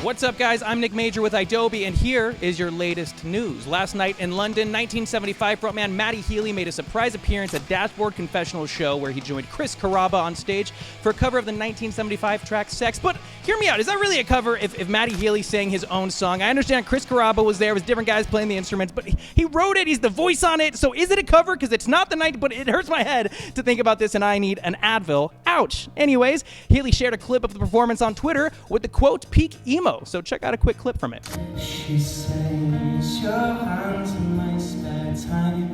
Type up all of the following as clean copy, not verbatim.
What's up, guys? I'm Nick Major with idobi, and here is your latest news. Last night in London, 1975 frontman Matty Healy made a surprise appearance at Dashboard Confessional show where he joined Chris Carrabba on stage for a cover of the 1975 track Sex. But hear me out, is that really a cover if Matty Healy sang his own song? I understand Chris Carrabba was there, it was different guys playing the instruments, but he wrote it, he's the voice on it, so is it a cover? Because it's not the night, but it hurts my head to think about this, and I need an Advil. Ouch. Anyways, Healy shared a clip of the performance on Twitter with the quote, "peak emo." So check out a quick clip from it. She says your hands in my spare time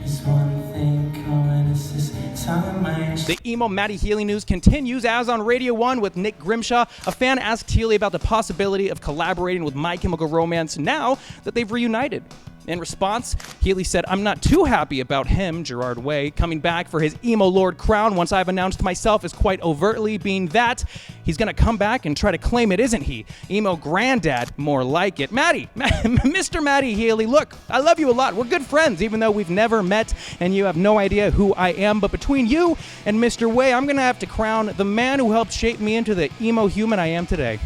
is one thing coming, it's this time I... The emo Matty Healy news continues as on Radio 1 with Nick Grimshaw. A fan asked Healy about the possibility of collaborating with My Chemical Romance now that they've reunited. In response, Healy said, "I'm not too happy about him, Gerard Way, coming back for his emo lord crown once I've announced myself as quite overtly being that. He's gonna come back and try to claim it, isn't he? Emo granddad, more like it." Matty, Mr. Matty Healy, look, I love you a lot. We're good friends, even though we've never met and you have no idea who I am. But between you and Mr. Way, I'm gonna have to crown the man who helped shape me into the emo human I am today.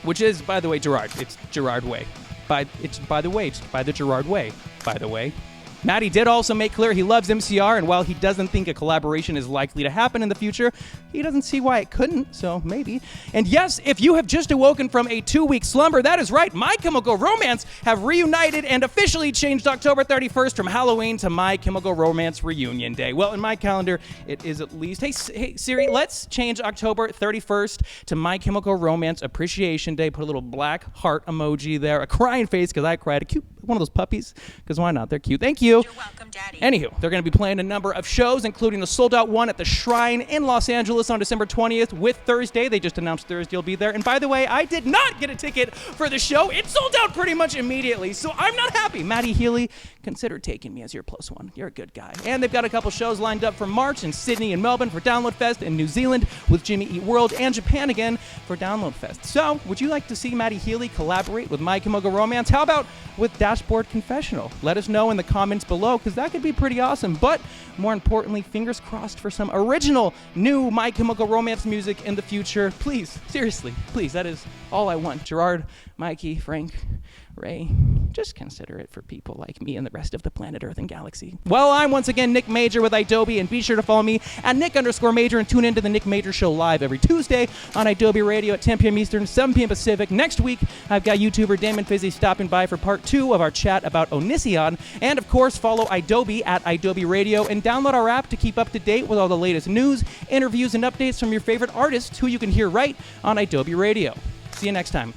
Which is, by the way, Gerard. It's Gerard Way. It's by the Gerard Way, by the way. Matty did also make clear he loves MCR, and while he doesn't think a collaboration is likely to happen in the future, he doesn't see why it couldn't, so maybe. And yes, if you have just awoken from a 2-week slumber, that is right, My Chemical Romance have reunited and officially changed October 31st from Halloween to My Chemical Romance Reunion Day. Well, in my calendar, it is at least... Hey Siri, let's change October 31st to My Chemical Romance Appreciation Day. Put a little black heart emoji there, a crying face because I cried, a cute one of those puppies, because why not? They're cute. Thank you. You're welcome, Daddy. Anywho, they're going to be playing a number of shows, including the sold-out one at the Shrine in Los Angeles on December 20th with Thursday. They just announced Thursday will be there. And by the way, I did not get a ticket for the show. It sold out pretty much immediately, so I'm not happy. Matty Healy, consider taking me as your plus one. You're a good guy. And they've got a couple shows lined up for March in Sydney and Melbourne for Download Fest, and New Zealand with Jimmy Eat World, and Japan again for Download Fest. So, would you like to see Matty Healy collaborate with My Chemical Romance? How about with Dashboard Confessional? Let us know in the comments below, because that could be pretty awesome. But more importantly, fingers crossed for some original new My Chemical Romance music in the future. Please, seriously, please, that is all I want. Gerard, Mikey, Frank, Ray, just consider it for people like me and the rest of the planet Earth and galaxy. Well, I'm once again Nick Major with idobi, and be sure to follow me at Nick_Major and tune into the Nick Major Show live every Tuesday on idobi Radio at 10 p.m. Eastern, 7 p.m. Pacific. Next week, I've got YouTuber Damon Fizzy stopping by for part 2 of our chat about Onision. And of course, follow idobi at idobi Radio and download our app to keep up to date with all the latest news, interviews, and updates from your favorite artists who you can hear right on idobi Radio. See you next time.